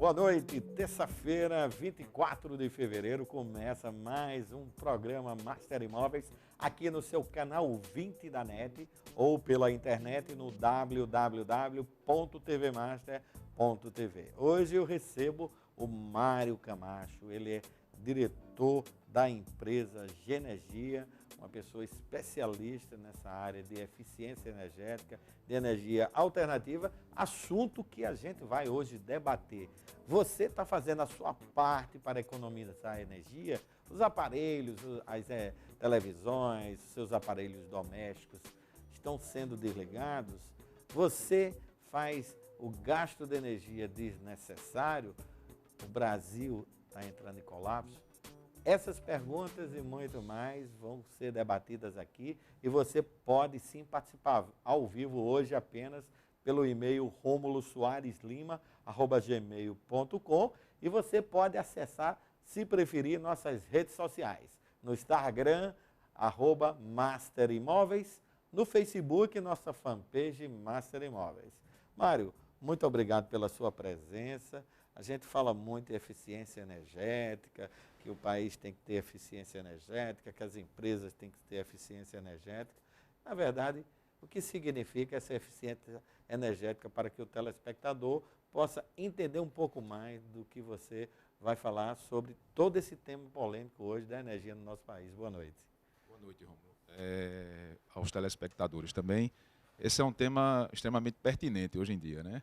Boa noite, terça-feira, 24 de fevereiro, começa mais um programa Master Imóveis aqui no seu canal 20 da NET ou pela internet no www.tvmaster.tv. Hoje eu recebo o Mário Camacho, ele é diretor da empresa Genergia, uma pessoa especialista nessa área de eficiência energética, de energia alternativa, assunto que a gente vai hoje debater. Você está fazendo a sua parte para economizar energia? Os aparelhos, as televisões, seus aparelhos domésticos estão sendo desligados? Você faz o gasto de energia desnecessário? O Brasil está entrando em colapso? Essas perguntas e muito mais vão ser debatidas aqui e você pode sim participar ao vivo hoje apenas pelo e-mail romulosoareslima@gmail.com e você pode acessar, se preferir, nossas redes sociais. No Instagram, @Master Imóveis, no Facebook, nossa fanpage Master Imóveis. Mário, muito obrigado pela sua presença. A gente fala muito em eficiência energética, que o país tem que ter eficiência energética, que as empresas têm que ter eficiência energética. Na verdade, o que significa essa eficiência energética para que o telespectador possa entender um pouco mais do que você vai falar sobre todo esse tema polêmico hoje da energia no nosso país. Boa noite. Boa noite, Rômulo. Aos telespectadores também. Esse é um tema extremamente pertinente hoje em dia, né?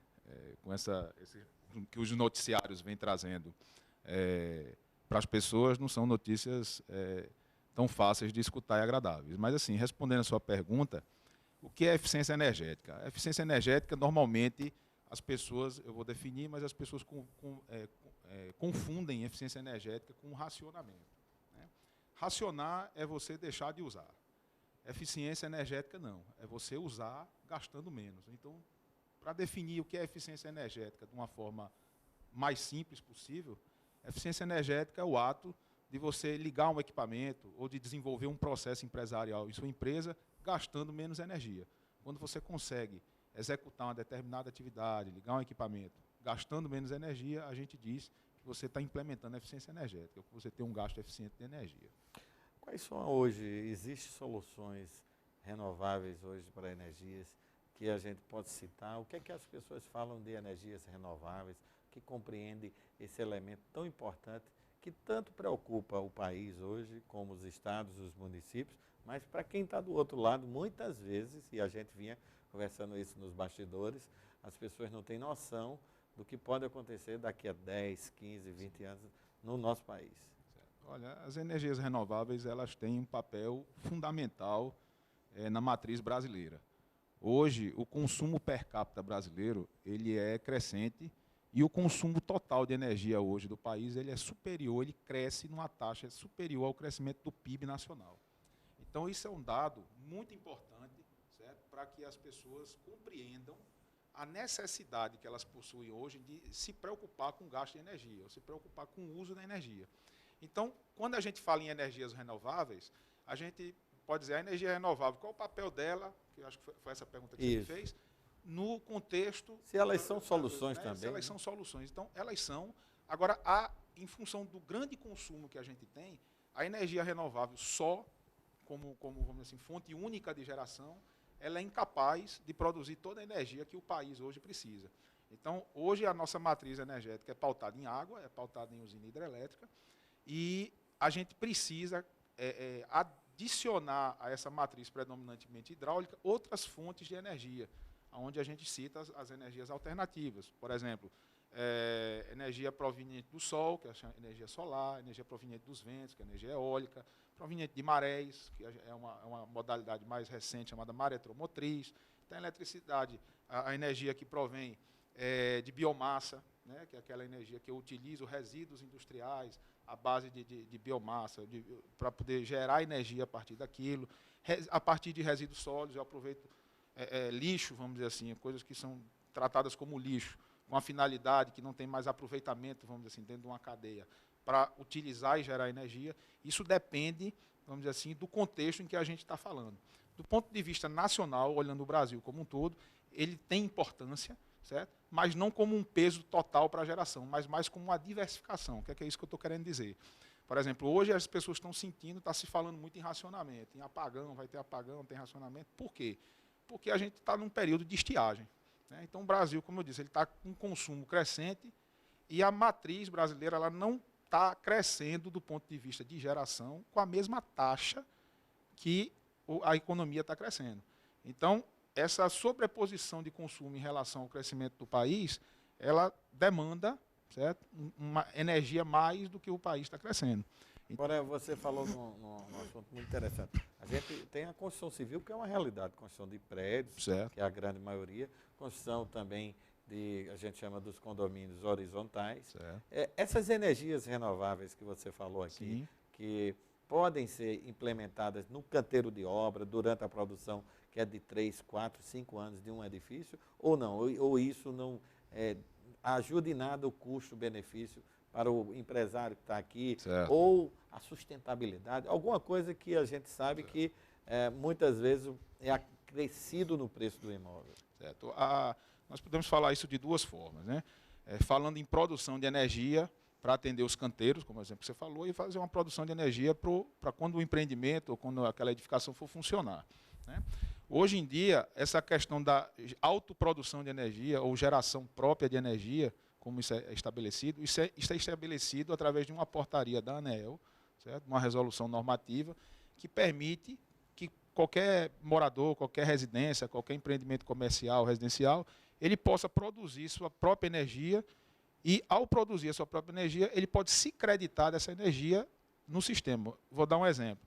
Que os noticiários vêm trazendo para as pessoas, não são notícias tão fáceis de escutar e agradáveis. Mas, assim, respondendo a sua pergunta, o que é eficiência energética? A eficiência energética, normalmente, as pessoas, eu vou definir, mas as pessoas confundem eficiência energética com racionamento, né? Racionar é você deixar de usar. Eficiência energética, não. É você usar gastando menos. Então, para definir o que é eficiência energética de uma forma mais simples possível, eficiência energética é o ato de você ligar um equipamento ou de desenvolver um processo empresarial em sua empresa gastando menos energia. Quando você consegue executar uma determinada atividade, ligar um equipamento gastando menos energia, a gente diz que você está implementando a eficiência energética, que você tem um gasto eficiente de energia. Quais são hoje, existem soluções renováveis hoje para energias que a gente pode citar? O que é que as pessoas falam de energias renováveis, que compreende esse elemento tão importante que tanto preocupa o país hoje, como os estados, os municípios, mas para quem está do outro lado, muitas vezes, e a gente vinha conversando isso nos bastidores, as pessoas não têm noção do que pode acontecer daqui a 10, 15, 20 anos no nosso país. Olha, as energias renováveis elas têm um papel fundamental na matriz brasileira. Hoje, o consumo per capita brasileiro ele é crescente e o consumo total de energia hoje do país ele é superior, ele cresce numa taxa superior ao crescimento do PIB nacional. Então, isso é um dado muito importante, certo? Para que as pessoas compreendam a necessidade que elas possuem hoje de se preocupar com o gasto de energia, ou se preocupar com o uso da energia. Então, quando a gente fala em energias renováveis, a gente pode dizer a energia renovável, qual é o papel dela, que eu acho que foi essa pergunta que você fez, no contexto... Se elas são soluções também. Se elas são soluções. Então, elas são. Agora, em função do grande consumo que a gente tem, a energia renovável só, como vamos dizer assim, fonte única de geração, ela é incapaz de produzir toda a energia que o país hoje precisa. Então, hoje a nossa matriz energética é pautada em água, é pautada em usina hidrelétrica, e a gente precisa adicionar a essa matriz predominantemente hidráulica outras fontes de energia, onde a gente cita as energias alternativas. Por exemplo, energia proveniente do sol, que é a energia solar, energia proveniente dos ventos, que é a energia eólica, proveniente de marés, que é uma modalidade mais recente chamada maretromotriz. Tem a eletricidade, a energia que provém de biomassa, né, que é aquela energia que eu utilizo resíduos industriais, à base de biomassa, para poder gerar energia a partir daquilo. A partir de resíduos sólidos, eu aproveito lixo, vamos dizer assim, coisas que são tratadas como lixo, com a finalidade que não tem mais aproveitamento, vamos dizer assim, dentro de uma cadeia, para utilizar e gerar energia. Isso depende, vamos dizer assim, do contexto em que a gente está falando. Do ponto de vista nacional, olhando o Brasil como um todo, ele tem importância, certo? Mas não como um peso total para a geração, mas mais como uma diversificação. O que é isso que eu estou querendo dizer? Por exemplo, hoje as pessoas estão sentindo, está se falando muito em racionamento, em apagão, vai ter apagão, tem racionamento. Por quê? Porque a gente está num período de estiagem, né? Então o Brasil, como eu disse, ele está com um consumo crescente e a matriz brasileira ela não está crescendo do ponto de vista de geração com a mesma taxa que a economia está crescendo. Então, essa sobreposição de consumo em relação ao crescimento do país, ela demanda, certo, uma energia mais do que o país está crescendo. Agora, você falou num assunto muito interessante. A gente tem a construção civil, que é uma realidade, construção de prédios, certo, que é a grande maioria, construção também a gente chama dos condomínios horizontais. Essas energias renováveis que você falou aqui, sim, que podem ser implementadas no canteiro de obra, durante a produção, que é de 3, 4, 5 anos de um edifício, ou não? Ou isso não ajuda em nada o custo-benefício para o empresário que está aqui, certo, ou a sustentabilidade, alguma coisa que a gente sabe, certo, que muitas vezes é acrescido no preço do imóvel. Certo. Nós podemos falar isso de duas formas, né? Falando em produção de energia para atender os canteiros, como exemplo que você falou, e fazer uma produção de energia para quando o empreendimento ou quando aquela edificação for funcionar, né? Hoje em dia, essa questão da autoprodução de energia ou geração própria de energia, como isso é estabelecido, isso é estabelecido através de uma portaria da ANEEL, certo? Uma resolução normativa que permite que qualquer morador, qualquer residência, qualquer empreendimento comercial, residencial, ele possa produzir sua própria energia e, ao produzir a sua própria energia, ele pode se creditar dessa energia no sistema. Vou dar um exemplo.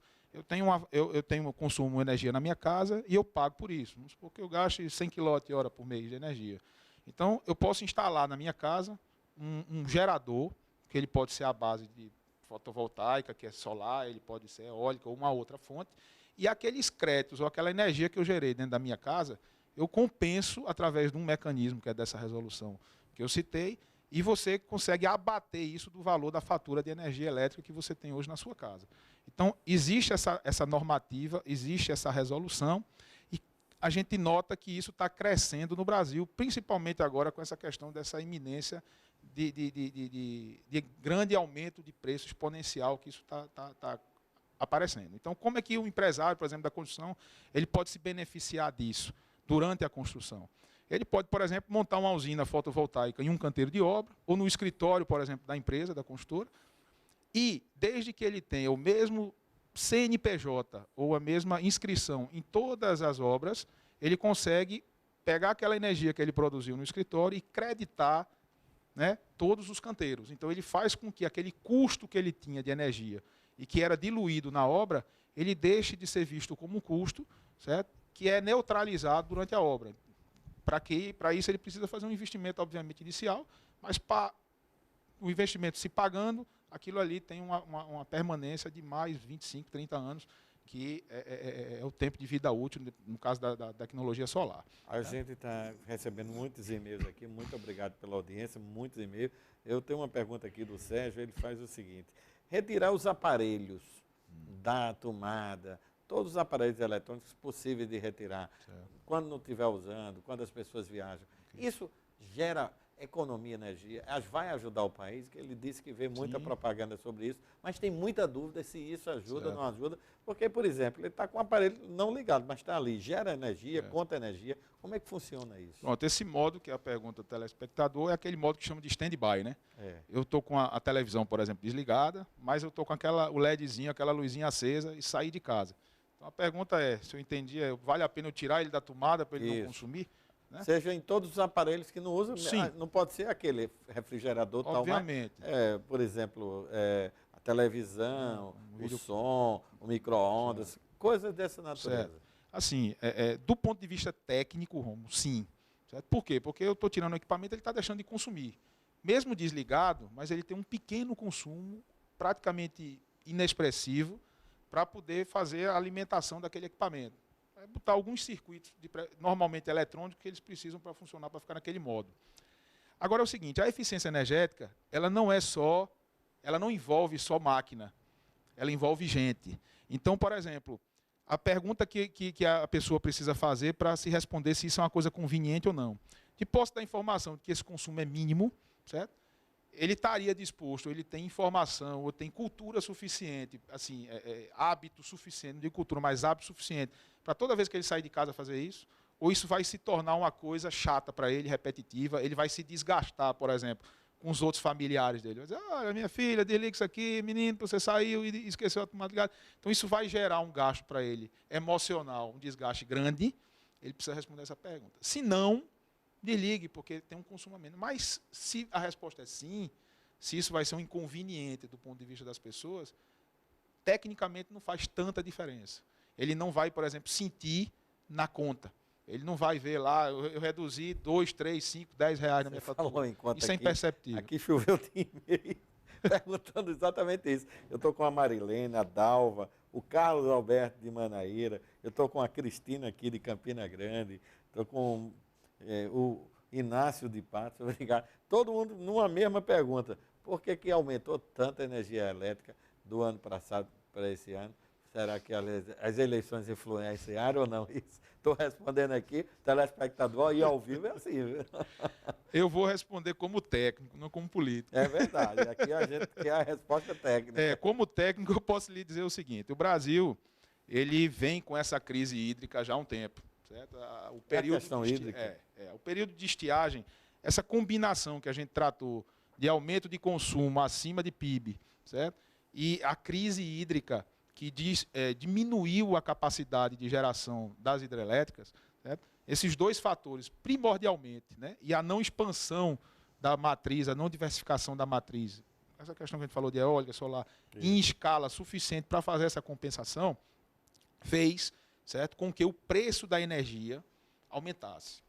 Eu consumo energia na minha casa e eu pago por isso. Vamos supor que eu gaste 100 kWh por mês de energia. Então, eu posso instalar na minha casa um gerador, que ele pode ser à base de fotovoltaica, que é solar, ele pode ser eólica ou uma outra fonte, e aqueles créditos ou aquela energia que eu gerei dentro da minha casa, eu compenso através de um mecanismo, que é dessa resolução que eu citei, e você consegue abater isso do valor da fatura de energia elétrica que você tem hoje na sua casa. Então, existe essa normativa, existe essa resolução, e a gente nota que isso está crescendo no Brasil, principalmente agora com essa questão dessa iminência de grande aumento de preço exponencial que isso está aparecendo. Então, como é que o empresário, por exemplo, da construção, ele pode se beneficiar disso durante a construção? Ele pode, por exemplo, montar uma usina fotovoltaica em um canteiro de obra, ou no escritório, por exemplo, da empresa, da construtora, e, desde que ele tenha o mesmo CNPJ ou a mesma inscrição em todas as obras, ele consegue pegar aquela energia que ele produziu no escritório e creditar, né, todos os canteiros. Então, ele faz com que aquele custo que ele tinha de energia e que era diluído na obra, ele deixe de ser visto como um custo, certo? Que é neutralizado durante a obra. Para isso, ele precisa fazer um investimento, obviamente, inicial, mas para o investimento se pagando, aquilo ali tem uma permanência de mais 25, 30 anos, que é o tempo de vida útil, no caso da tecnologia solar. A gente está recebendo muitos e-mails aqui, muito obrigado pela audiência, muitos e-mails. Eu tenho uma pergunta aqui do Sérgio, ele faz o seguinte: retirar os aparelhos da tomada, todos os aparelhos eletrônicos possíveis de retirar, certo, quando não estiver usando, quando as pessoas viajam. Okay. Isso gera economia, energia, vai ajudar o país, que ele disse que vê muita, sim, propaganda sobre isso, mas tem muita dúvida se isso ajuda ou não ajuda, porque, por exemplo, ele está com o aparelho não ligado, mas está ali, gera energia, conta energia. Como é que funciona isso? Pronto, esse modo, que é a pergunta do telespectador, é aquele modo que chama de stand-by, né? Eu estou com a televisão, por exemplo, desligada, mas eu estou com o LEDzinho, aquela luzinha acesa e saí de casa. Então a pergunta é, se eu entendi, vale a pena eu tirar ele da tomada para ele não consumir? Né? Seja em todos os aparelhos que não usam, não pode ser aquele refrigerador, obviamente, tal, mas, por exemplo, a televisão, o som, o micro-ondas, coisas dessa natureza. Certo. Assim, do ponto de vista técnico, Romo, sim. Certo? Por quê? Porque eu estou tirando o equipamento, ele está deixando de consumir. Mesmo desligado, mas ele tem um pequeno consumo, praticamente inexpressivo, para poder fazer a alimentação daquele equipamento. Botar alguns circuitos, normalmente eletrônicos, que eles precisam para funcionar, para ficar naquele modo. Agora é o seguinte, a eficiência energética, ela não envolve só máquina, ela envolve gente. Então, por exemplo, a pergunta que a pessoa precisa fazer para se responder se isso é uma coisa conveniente ou não. de posse da informação de que esse consumo é mínimo, certo? Ele estaria disposto, ele tem informação, ou tem cultura suficiente, assim, hábito suficiente, não de cultura, mas hábito suficiente, para toda vez que ele sair de casa fazer isso, ou isso vai se tornar uma coisa chata para ele, repetitiva, ele vai se desgastar, por exemplo, com os outros familiares dele. Vai dizer, olha, minha filha, desliga isso aqui, menino, você saiu e esqueceu a tomada ligada. Então, isso vai gerar um gasto para ele emocional, um desgaste grande, ele precisa responder essa pergunta. Se não, desligue, porque tem um consumo a menos. Mas, se a resposta é sim, se isso vai ser um inconveniente do ponto de vista das pessoas, tecnicamente não faz tanta diferença. Ele não vai, por exemplo, sentir na conta. Ele não vai ver lá, eu reduzi 2, 3, 5, 10 reais na minha fatura. Isso é imperceptível. Aqui choveu de e-mail perguntando exatamente isso. Eu estou com a Marilene, a Dalva, o Carlos Alberto de Manaíra, eu estou com a Cristina aqui de Campina Grande, estou com o Inácio de Patos, obrigado. Todo mundo numa mesma pergunta. Por que aumentou tanto a energia elétrica do ano passado para esse ano? Será que as eleições influenciaram ou não isso? Estou respondendo aqui, telespectador, e ao vivo é assim, viu? Eu vou responder como técnico, não como político. É verdade, aqui a gente quer a resposta técnica. Como técnico, eu posso lhe dizer o seguinte, o Brasil, ele vem com essa crise hídrica já há um tempo. Certo? O período o período de estiagem, essa combinação que a gente tratou de aumento de consumo acima de PIB, certo? E a crise hídrica que diminuiu a capacidade de geração das hidrelétricas, certo? Esses dois fatores, primordialmente, né? E a não expansão da matriz, a não diversificação da matriz, essa questão que a gente falou de eólica, solar, em escala suficiente para fazer essa compensação, fez, certo, com que o preço da energia aumentasse.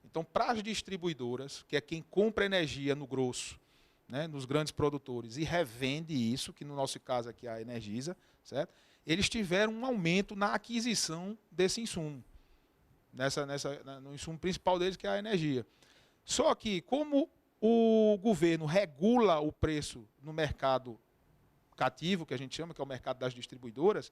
Então, para as distribuidoras, que é quem compra energia no grosso, né, nos grandes produtores, e revende isso, que no nosso caso aqui é a Energisa, certo? Eles tiveram um aumento na aquisição desse insumo, no insumo principal deles, que é a energia. Só que, como o governo regula o preço no mercado cativo, que a gente chama, que é o mercado das distribuidoras,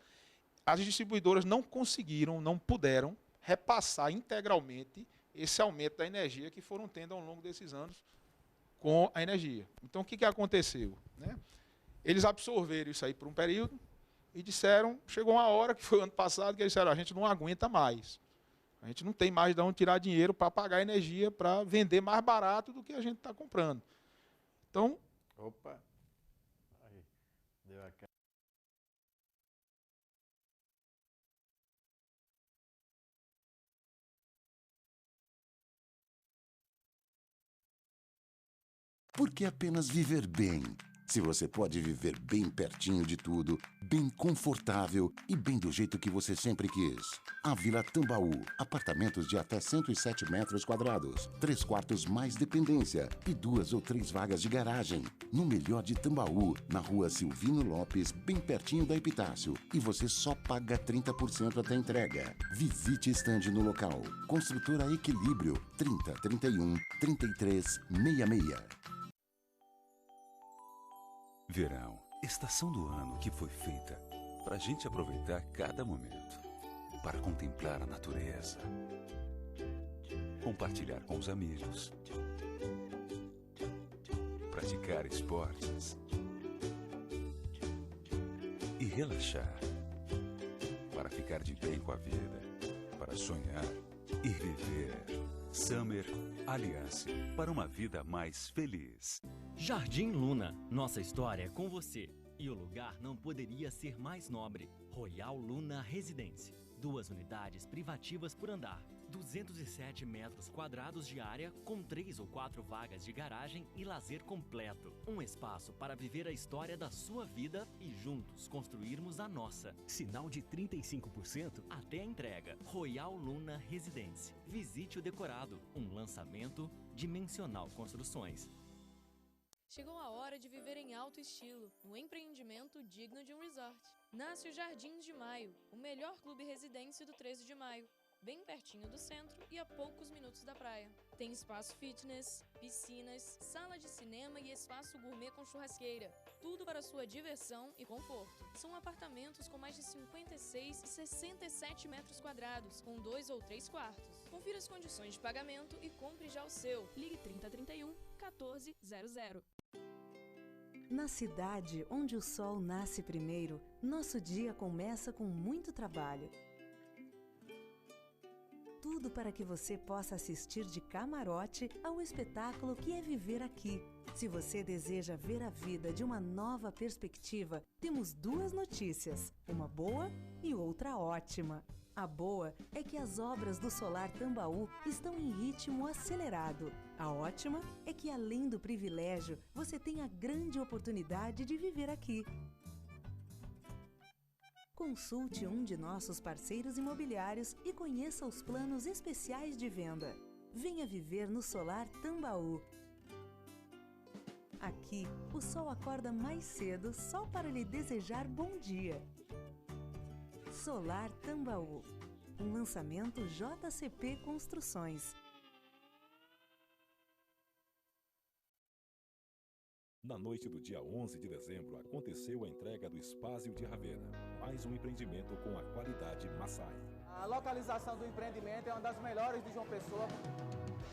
as distribuidoras não conseguiram, não puderam repassar integralmente esse aumento da energia que foram tendo ao longo desses anos com a energia. Então, o que aconteceu? Né? Eles absorveram isso aí por um período e disseram, chegou uma hora, que foi o ano passado, que eles disseram, a gente não aguenta mais. A gente não tem mais de onde tirar dinheiro para pagar energia, para vender mais barato do que a gente está comprando. Então... Opa! Aí, deu aquela... Por que apenas viver bem? Se você pode viver bem pertinho de tudo, bem confortável e bem do jeito que você sempre quis. A Vila Tambaú. Apartamentos de até 107 metros quadrados. 3 quartos mais dependência e 2 ou 3 vagas de garagem. No melhor de Tambaú, na rua Silvino Lopes, bem pertinho da Epitácio. E você só paga 30% até entrega. Visite estande no local. Construtora Equilíbrio. 30 31 33 66. Verão, estação do ano que foi feita para a gente aproveitar cada momento, para contemplar a natureza, compartilhar com os amigos, praticar esportes e relaxar, para ficar de bem com a vida, para sonhar e viver. Summer Alliance, para uma vida mais feliz. Jardim Luna, nossa história é com você. E o lugar não poderia ser mais nobre. Royal Luna Residência. 2 unidades privativas por andar. 207 metros quadrados de área, com 3 ou 4 vagas de garagem e lazer completo. Um espaço para viver a história da sua vida e juntos construirmos a nossa. Sinal de 35% até a entrega. Royal Luna Residência. Visite o decorado. Um lançamento Dimensional Construções. Chegou a hora de viver em alto estilo, um empreendimento digno de um resort. Nasce o Jardins de Maio, o melhor clube residência do 13 de maio. bem pertinho do centro e a poucos minutos da praia. Tem espaço fitness, piscinas, sala de cinema e espaço gourmet com churrasqueira. Tudo para sua diversão e conforto. São apartamentos com mais de 56 e 67 metros quadrados, com 2 ou 3 quartos. Confira as condições de pagamento e compre já o seu. Ligue 3031 1400. Na cidade onde o sol nasce primeiro, nosso dia começa com muito trabalho. Tudo para que você possa assistir de camarote ao espetáculo que é viver aqui. Se você deseja ver a vida de uma nova perspectiva, temos duas notícias, uma boa e outra ótima. A boa é que as obras do Solar Tambaú estão em ritmo acelerado. A ótima é que, além do privilégio, você tem a grande oportunidade de viver aqui. Consulte um de nossos parceiros imobiliários e conheça os planos especiais de venda. Venha viver no Solar Tambaú. Aqui, o sol acorda mais cedo só para lhe desejar bom dia. Solar Tambaú, um lançamento JCP Construções. Na noite do dia 11 de dezembro, aconteceu a entrega do Espásio de Ravena, mais um empreendimento com a qualidade Massai. A localização do empreendimento é uma das melhores de João Pessoa.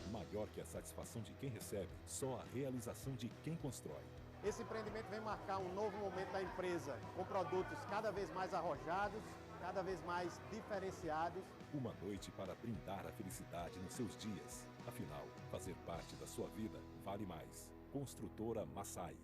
Maior que a satisfação de quem recebe, só a realização de quem constrói. Esse empreendimento vem marcar um novo momento da empresa, com produtos cada vez mais arrojados, cada vez mais diferenciados. Uma noite para brindar a felicidade nos seus dias. Afinal, fazer parte da sua vida vale mais. Construtora Massai.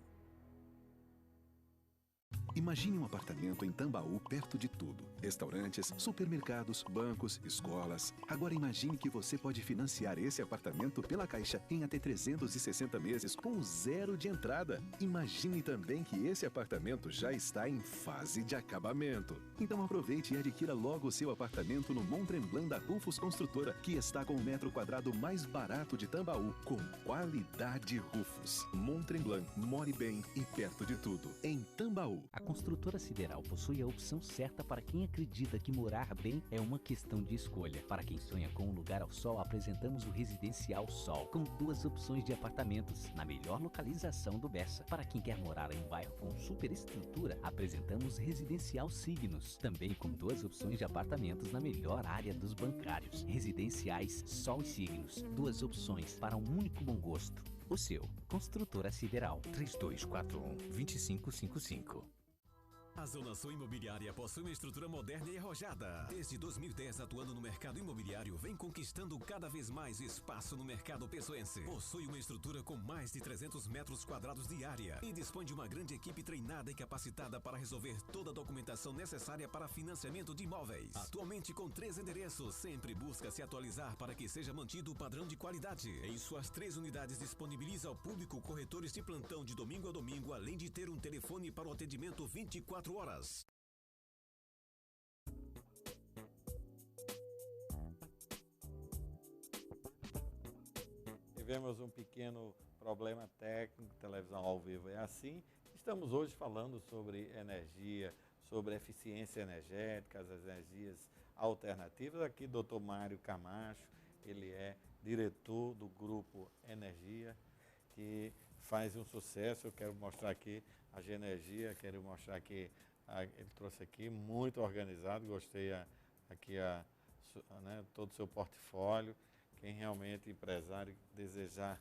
Imagine um apartamento em Tambaú perto de tudo. Restaurantes, supermercados, bancos, escolas. Agora imagine que você pode financiar esse apartamento pela Caixa em até 360 meses com 0 de entrada. Imagine também que esse apartamento já está em fase de acabamento. Então aproveite e adquira logo o seu apartamento no Mont Tremblant da Rufus Construtora, que está com o metro quadrado mais barato de Tambaú, com qualidade Rufus. Mont Tremblant, more bem e perto de tudo, em Tambaú. A Construtora Sideral possui a opção certa para quem acredita que morar bem é uma questão de escolha. Para quem sonha com um lugar ao sol, apresentamos o Residencial Sol, com 2 opções de apartamentos, na melhor localização do Bessa. Para quem quer morar em um bairro com superestrutura, apresentamos Residencial Signos, também com 2 opções de apartamentos na melhor área dos bancários. Residenciais Sol e Signos, 2 opções para um único bom gosto. O seu, Construtora Sideral, 3241-2555. A Zona Sul Imobiliária possui uma estrutura moderna e arrojada. Desde 2010, atuando no mercado imobiliário, vem conquistando cada vez mais espaço no mercado pessoense. Possui uma estrutura com mais de 300 metros quadrados de área e dispõe de uma grande equipe treinada e capacitada para resolver toda a documentação necessária para financiamento de imóveis. Atualmente com 3 endereços, sempre busca se atualizar para que seja mantido o padrão de qualidade. Em suas 3 unidades disponibiliza ao público corretores de plantão de domingo a domingo, além de ter um telefone para o atendimento 24 horas. Tivemos um pequeno problema técnico, televisão ao vivo é assim. Estamos hoje falando sobre energia, sobre eficiência energética, as energias alternativas. Aqui, Dr. Mário Camacho, ele é diretor do Grupo Energia, que faz um sucesso. Eu quero mostrar aqui a G-Energia, quero mostrar aqui, ele trouxe aqui, muito organizado, gostei aqui né, todo o seu portfólio. Quem realmente empresário desejar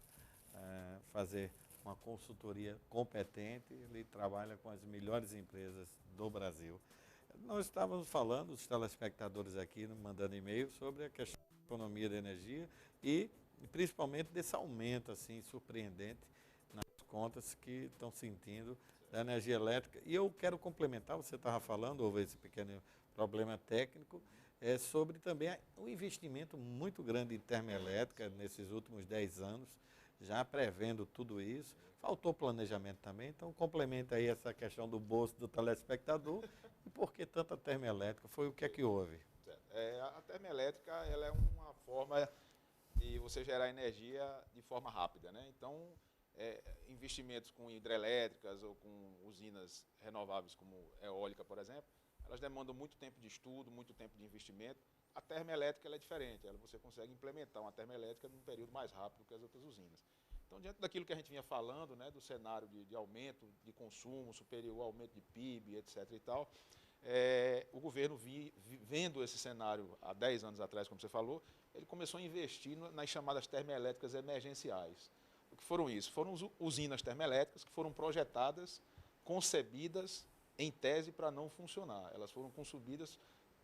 fazer uma consultoria competente, ele trabalha com as melhores empresas do Brasil. Nós estávamos falando, os telespectadores aqui mandando e-mail sobre a questão da economia da energia e principalmente desse aumento assim surpreendente nas contas que estão sentindo da energia elétrica. E eu quero complementar, você estava falando, houve esse pequeno problema técnico, sobre também um investimento muito grande em termoelétrica nesses últimos 10 anos, já prevendo tudo isso. Faltou planejamento também, então complementa aí essa questão do bolso do telespectador e por que tanta termoelétrica, foi o que é que houve? A termoelétrica ela é uma forma de você gerar energia de forma rápida, né? Então, investimentos com hidrelétricas ou com usinas renováveis como eólica, por exemplo, elas demandam muito tempo de estudo, muito tempo de investimento. a termoelétrica ela é diferente, você consegue implementar uma termoelétrica num período mais rápido que as outras usinas. Então, diante daquilo que a gente vinha falando, né, do cenário de aumento de consumo, superior ao aumento de PIB, etc. e tal, o governo, vendo esse cenário há 10 anos atrás, como você falou, ele começou a investir nas chamadas termoelétricas emergenciais. O que foram isso? Foram usinas termoelétricas que foram projetadas, concebidas, em tese, para não funcionar. Elas foram concebidas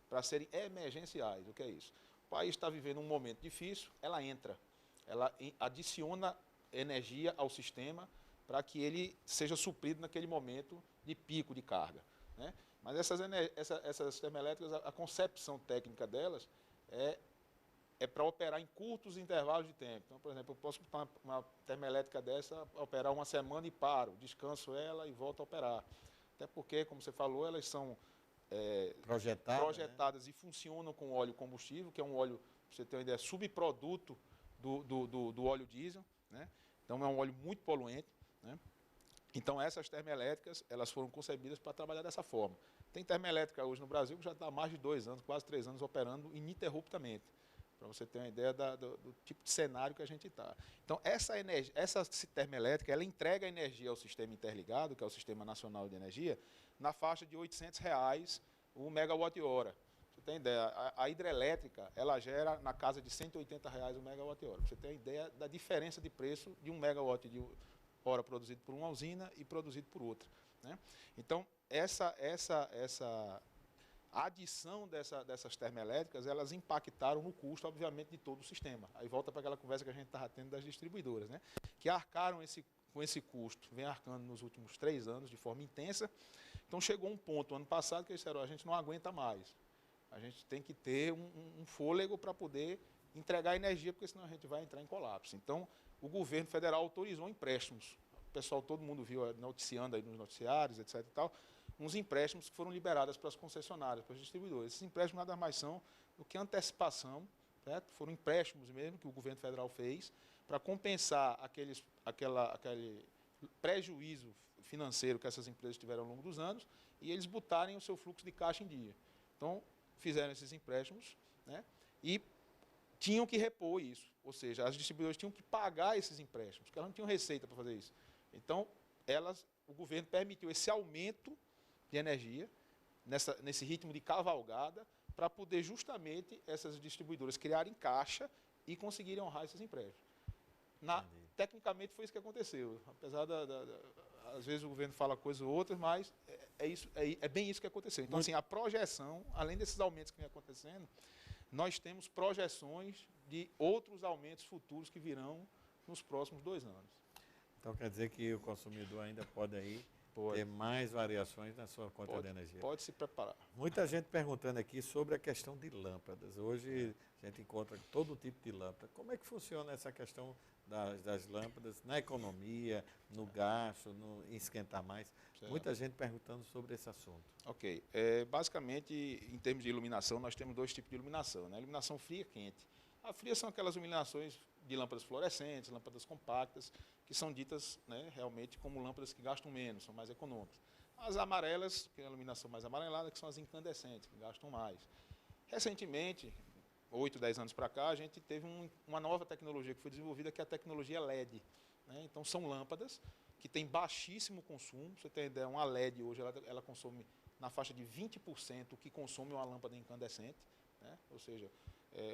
para serem emergenciais. O que é isso? O país está vivendo um momento difícil, ela entra, ela adiciona energia ao sistema para que ele seja suprido naquele momento de pico de carga, né? Mas essas termoelétricas, a concepção técnica delas é para operar em curtos intervalos de tempo. Então, por exemplo, eu posso botar uma termoelétrica dessa, operar uma semana e paro, descanso ela e volto a operar. Até porque, como você falou, elas são projetadas, né? E funcionam com óleo combustível, que é um óleo, para você ter uma ideia, subproduto do óleo diesel, né? Então é um óleo muito poluente, né? Então essas termoelétricas, elas foram concebidas para trabalhar dessa forma. Tem termoelétrica hoje no Brasil que já está há mais de 2 anos, quase 3 anos operando ininterruptamente, para você ter uma ideia do tipo de cenário que a gente está. Então essa termoelétrica, ela entrega energia ao sistema interligado, que é o Sistema Nacional de Energia, na faixa de R$ 800 o megawatt-hora. Você tem ideia, a hidrelétrica, ela gera na casa de R$ 180 o megawatt-hora. Você tem a ideia da diferença de preço de um megawatt-hora produzido por uma usina e produzido por outra, né? Então, a adição dessas termoelétricas, elas impactaram no custo, obviamente, de todo o sistema. Aí volta para aquela conversa que a gente estava tendo das distribuidoras, né? Que arcaram com esse custo, vem arcando nos últimos 3 anos de forma intensa. Então, chegou um ponto, ano passado, que eles disseram, a gente não aguenta mais. A gente tem que ter um fôlego para poder entregar energia, porque senão a gente vai entrar em colapso. Então, o governo federal autorizou empréstimos. O pessoal, todo mundo viu, noticiando aí nos noticiários, etc. e tal, uns empréstimos que foram liberados para as concessionárias, para os distribuidores. Esses empréstimos nada mais são do que antecipação, certo? Foram empréstimos mesmo que o governo federal fez para compensar aquele prejuízo financeiro que essas empresas tiveram ao longo dos anos e eles botarem o seu fluxo de caixa em dia. Então, fizeram esses empréstimos, né, e tinham que repor isso. Ou seja, as distribuidoras tinham que pagar esses empréstimos, porque elas não tinham receita para fazer isso. Então, o governo permitiu esse aumento de energia, nesse ritmo de cavalgada, para poder justamente essas distribuidoras criarem caixa e conseguirem honrar esses empréstimos. Tecnicamente foi isso que aconteceu, apesar às vezes o governo fala coisas ou outras, mas é bem isso que aconteceu. Então, assim, a projeção, além desses aumentos que vem acontecendo, nós temos projeções de outros aumentos futuros que virão nos próximos 2 anos. Então quer dizer que o consumidor ainda pode aí ter mais variações na sua conta de energia. Pode se preparar. Muita gente perguntando aqui sobre a questão de lâmpadas. Hoje a gente encontra todo tipo de lâmpada. Como é que funciona essa questão das lâmpadas na economia, no gasto, em esquentar mais? Certo. Muita gente perguntando sobre esse assunto. Ok. Basicamente, em termos de iluminação, nós temos 2 tipos de iluminação, né? Iluminação fria e quente. A fria são aquelas iluminações de lâmpadas fluorescentes, lâmpadas compactas, que são ditas, né, realmente como lâmpadas que gastam menos, são mais econômicas. As amarelas, que é a iluminação mais amarelada, que são as incandescentes, que gastam mais. Recentemente, 8, 10 anos para cá, a gente teve uma nova tecnologia que foi desenvolvida, que é a tecnologia LED, né? Então, são lâmpadas que têm baixíssimo consumo. Você tem ideia, uma LED hoje, ela consome na faixa de 20% o que consome uma lâmpada incandescente, né? Ou seja,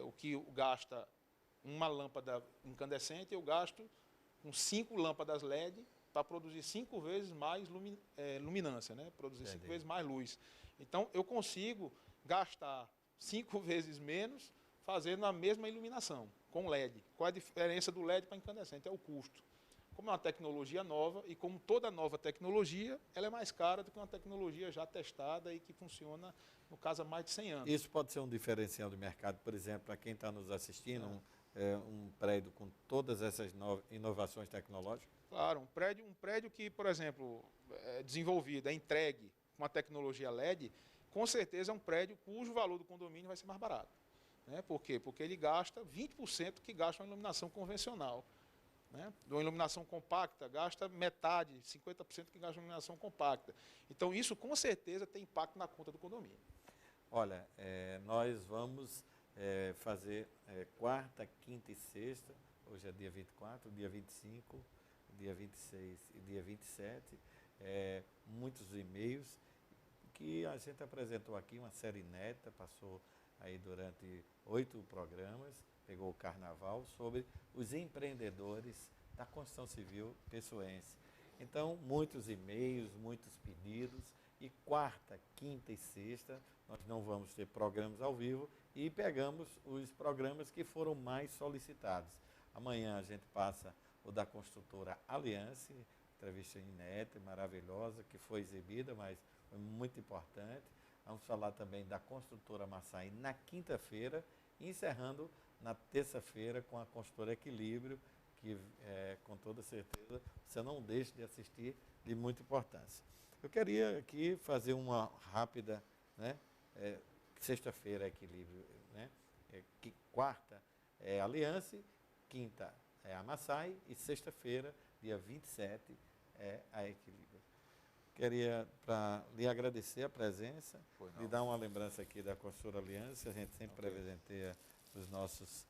o que gasta uma lâmpada incandescente, eu gasto com 5 lâmpadas LED para produzir 5 vezes mais luminância, né? Produzir 5 vezes mais luz. Então, eu consigo gastar 5 vezes menos fazendo a mesma iluminação com LED. Qual é a diferença do LED para incandescente? É o custo. Como é uma tecnologia nova, e como toda nova tecnologia, ela é mais cara do que uma tecnologia já testada e que funciona, no caso, há mais de 100 anos. Isso pode ser um diferencial do mercado, por exemplo, para quem está nos assistindo, um prédio com todas essas inovações tecnológicas? Claro, um prédio que, por exemplo, é desenvolvido, é entregue com a tecnologia LED, com certeza é um prédio cujo valor do condomínio vai ser mais barato, né? Por quê? Porque ele gasta 20% que gasta uma iluminação convencional, né? Uma iluminação compacta gasta metade, 50% que gasta uma iluminação compacta. Então, isso com certeza tem impacto na conta do condomínio. Olha, nós vamos fazer quarta, quinta e sexta. Hoje é dia 24, dia 25, dia 26 e dia 27. Muitos e-mails que a gente apresentou aqui, uma série inédita, passou aí durante 8 programas, pegou o carnaval, sobre os empreendedores da construção civil pessoense. Então, muitos e-mails, muitos pedidos, e quarta, quinta e sexta nós não vamos ter programas ao vivo e pegamos os programas que foram mais solicitados. Amanhã a gente passa o da construtora Aliança, entrevista inédita, maravilhosa, que foi exibida, mas foi muito importante. Vamos falar também da construtora Massai na quinta-feira, encerrando na terça-feira com a construtora Equilíbrio, que com toda certeza você não deixa de assistir, de muita importância. Eu queria aqui fazer uma rápida, sexta-feira Equilíbrio, quarta é Aliança, quinta é a Massai e sexta-feira, dia 27, é a Equilíbrio. Queria lhe agradecer a presença, lhe dar uma lembrança aqui da construtora Aliança, a gente sempre presenteia os nossos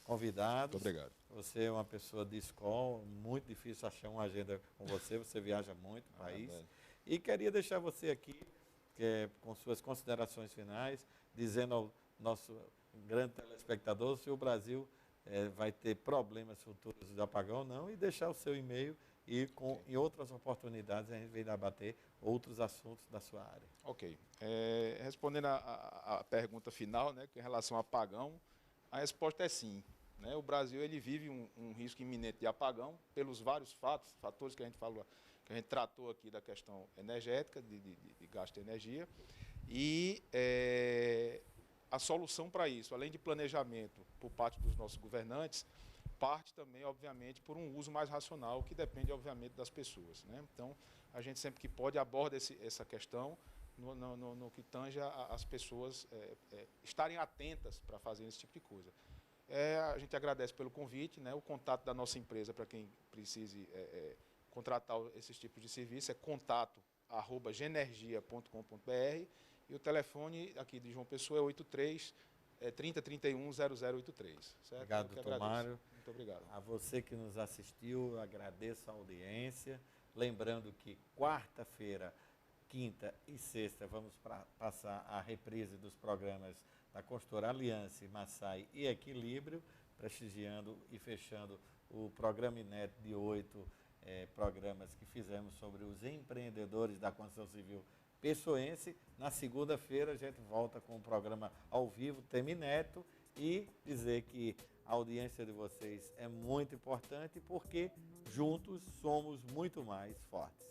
convidados. Muito obrigado. Você é uma pessoa de escola, muito difícil achar uma agenda com você viaja muito no país. E queria deixar você aqui, com suas considerações finais, dizendo ao nosso grande telespectador se o Brasil vai ter problemas futuros de apagão ou não, e deixar o seu e-mail e em outras oportunidades a gente vai debater outros assuntos da sua área. Ok. Respondendo a pergunta final, que em relação ao apagão, a resposta é sim. O Brasil ele vive um risco iminente de apagão pelos vários fatores que a gente falou, que a gente tratou aqui da questão energética, de gasto de energia. E a solução para isso, além de planejamento por parte dos nossos governantes, parte também, obviamente, por um uso mais racional, que depende, obviamente, das pessoas. Então, a gente sempre que pode aborda essa questão no que tange as pessoas estarem atentas para fazer esse tipo de coisa. A gente agradece pelo convite, o contato da nossa empresa, para quem precise contratar esses tipos de serviço, é contato@genergia.com.br, e o telefone aqui de João Pessoa é 83 3031 0083. Certo? Obrigado, doutor Mário. Muito obrigado. A você que nos assistiu, agradeço a audiência. Lembrando que quarta-feira, quinta e sexta vamos passar a reprise dos programas da construtora Aliança, Massai e Equilíbrio, prestigiando e fechando o programa inédito de 8 programas que fizemos sobre os empreendedores da construção civil pessoense. Na segunda-feira a gente volta com o programa ao vivo, tema inédito, e dizer que a audiência de vocês é muito importante porque juntos somos muito mais fortes.